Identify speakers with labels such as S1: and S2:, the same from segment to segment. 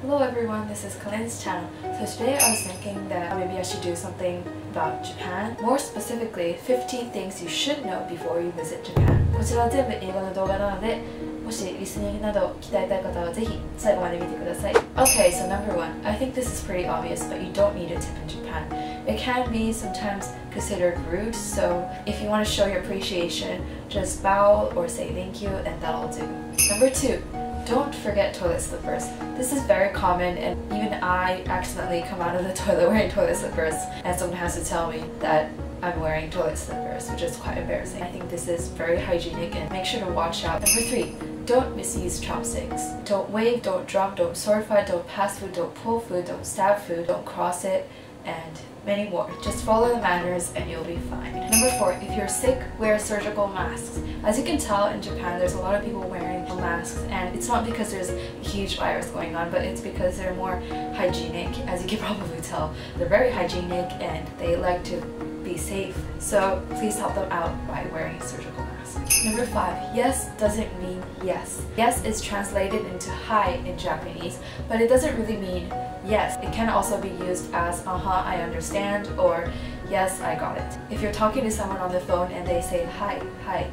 S1: Hello everyone, this is Colin's channel. So today I was thinking that maybe I should do something about Japan. More specifically, 15 things you should know before you visit Japan. こちらは全部英語の動画なので、もしリスニングなど鍛えたい方はぜひ最後まで見てください。Okay, so number one. I think this is pretty obvious, but you don't need a tip in Japan. It can be sometimes considered rude, so if you want to show your appreciation, just bow or say thank you and that'll do. Number two. Don't forget toilet slippers. This is very common and even I accidentally come out of the toilet wearing toilet slippers and someone has to tell me that I'm wearing toilet slippers, which is quite embarrassing. I think this is very hygienic and make sure to watch out. Number three, don't misuse chopsticks. Don't wave, don't drop, don't sword fight, don't pass food, don't pull food, don't stab food, don't cross it, and many more. Just follow the manners and you'll be fine. Number four, if you're sick, wear surgical masks. As you can tell, in Japan there's a lot of people wearing masks, and it's not because there's a huge virus going on, but it's because they're more hygienic. As you can probably tell, they're very hygienic and they like to be safe. So please help them out by wearing surgical masks. Number five, yes doesn't mean yes. Yes is translated into hi in Japanese, but it doesn't really mean yes. It can also be used as I understand, or yes, I got it. If you're talking to someone on the phone and they say hi,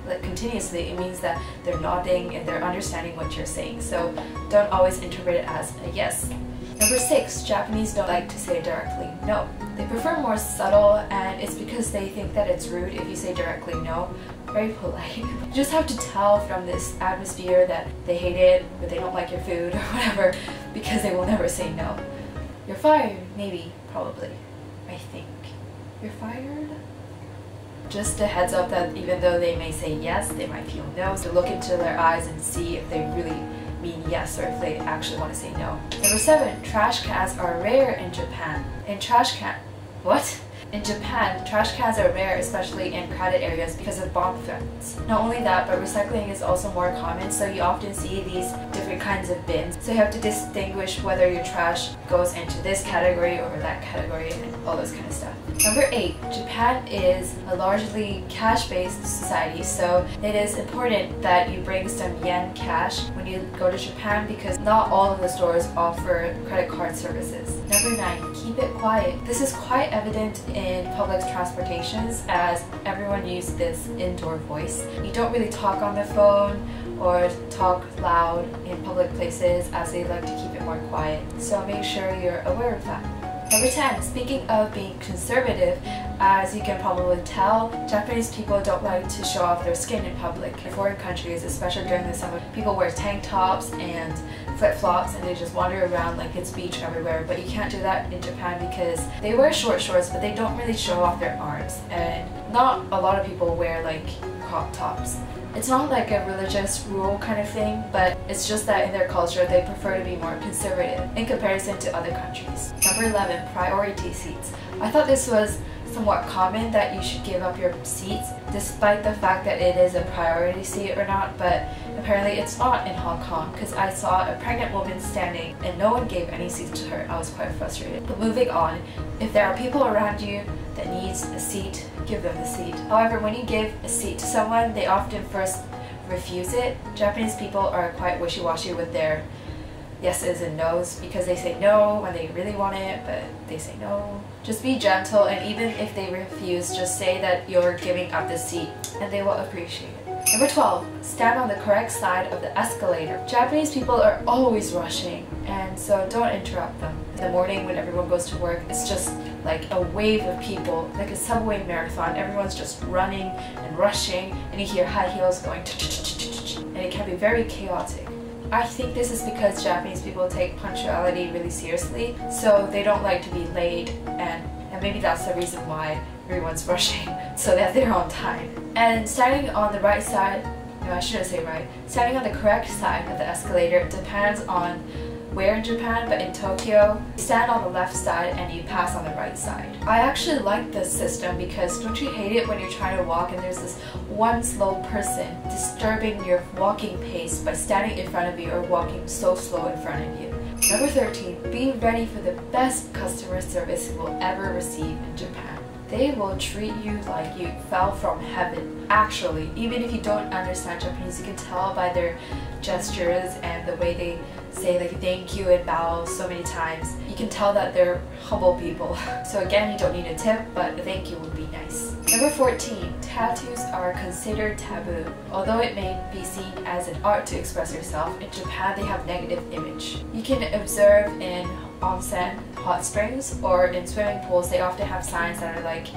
S1: like continuously, it means that they're nodding and they're understanding what you're saying. So don't always interpret it as a yes. Number six, Japanese don't like to say directly no. They prefer more subtle, and it's because they think that it's rude if you say directly no. Very polite. You just have to tell from this atmosphere that they hate it, or they don't like your food, or whatever, because they will never say no. You're fired, maybe, probably, I think. You're fired? Just a heads up that even though they may say yes, they might feel no, so look into their eyes and see if they really mean yes or if they actually want to say no. Number seven, trash cans are rare in Japan. In Japan, trash cans are rare, especially in crowded areas because of bomb threats. Not only that, but recycling is also more common, so you often see these different kinds of bins. So you have to distinguish whether your trash goes into this category or that category and all those kind of stuff. Number eight, Japan is a largely cash-based society, so it is important that you bring some yen cash when you go to Japan because not all of the stores offer credit card services. Number nine, keep it quiet. This is quite evident in public transportations as everyone uses this indoor voice. You don't really talk on the phone or talk loud in public places as they like to keep it more quiet. So make sure you're aware of that. Number 10, speaking of being conservative, as you can probably tell, Japanese people don't like to show off their skin in public. In foreign countries, especially during the summer, people wear tank tops and flip-flops and they just wander around like it's beach everywhere. But you can't do that in Japan because they wear short shorts, but they don't really show off their arms. And not a lot of people wear like crop tops. It's not like a religious rule kind of thing, but it's just that in their culture they prefer to be more conservative in comparison to other countries. Number 11, priority seats. I thought this was somewhat common that you should give up your seats despite the fact that it is a priority seat or not, but apparently it's not in Hong Kong because I saw a pregnant woman standing and no one gave any seats to her. I was quite frustrated. But moving on, if there are people around you that needs a seat, give them the seat. However, when you give a seat to someone, they often first refuse it. Japanese people are quite wishy-washy with their yeses and nos because they say no when they really want it, but they say no. Just be gentle, and even if they refuse, just say that you're giving up the seat and they will appreciate it. Number 12, stand on the correct side of the escalator. Japanese people are always rushing, and so don't interrupt them. In the morning when everyone goes to work, it's just like a wave of people, like a subway marathon. Everyone's just running and rushing, and you hear high heels going and it can be very chaotic. I think this is because Japanese people take punctuality really seriously, so they don't like to be late, and maybe that's the reason why everyone's rushing, so that they're on time. And standing on the right side, no, I shouldn't say right, standing on the correct side of the escalator depends on where in Japan, but in Tokyo, you stand on the left side and you pass on the right side. I actually like this system because don't you hate it when you're trying to walk and there's this one slow person disturbing your walking pace by standing in front of you or walking so slow in front of you. Number 13, be ready for the best customer service you will ever receive in Japan. They will treat you like you fell from heaven. Actually, even if you don't understand Japanese, you can tell by their gestures and the way they say like thank you and bow so many times, you can tell that they're humble people. So again, you don't need a tip, but a thank you would be nice. Number 14, tattoos are considered taboo. Although it may be seen as an art to express yourself, in Japan they have negative image. You can observe in onsen, hot springs, or in swimming pools, they often have signs that are like,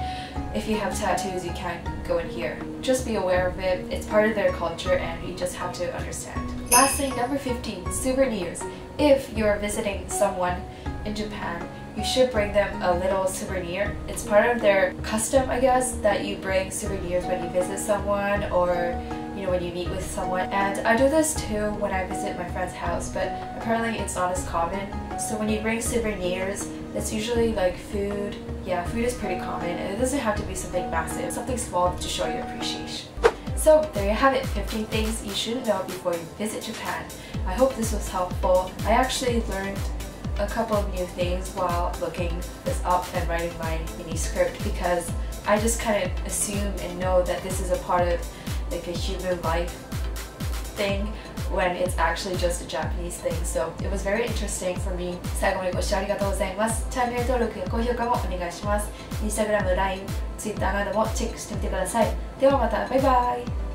S1: if you have tattoos, you can't go in here. Just be aware of it. It's part of their culture and you just have to understand. Lastly, number 15, souvenirs. If you're visiting someone in Japan, you should bring them a little souvenir. It's part of their custom, I guess, that you bring souvenirs when you visit someone or when you meet with someone. And I do this too when I visit my friend's house, but apparently it's not as common. So when you bring souvenirs, it's usually like food. Yeah, food is pretty common, and it doesn't have to be something massive, something small to show your appreciation. So there you have it, 15 things you should know before you visit Japan. I hope this was helpful. I actually learned a couple of new things while looking this up and writing my mini script, because I just kind of assume and know that this is a part of like a human life thing when it's actually just a Japanese thing. So it was very interesting for me. 最後までご視聴ありがとうございます。チャンネル登録や高評価もお願いします。Instagram、LINE、Twitter などもチェックしてみてください。ではまた、バイバイ。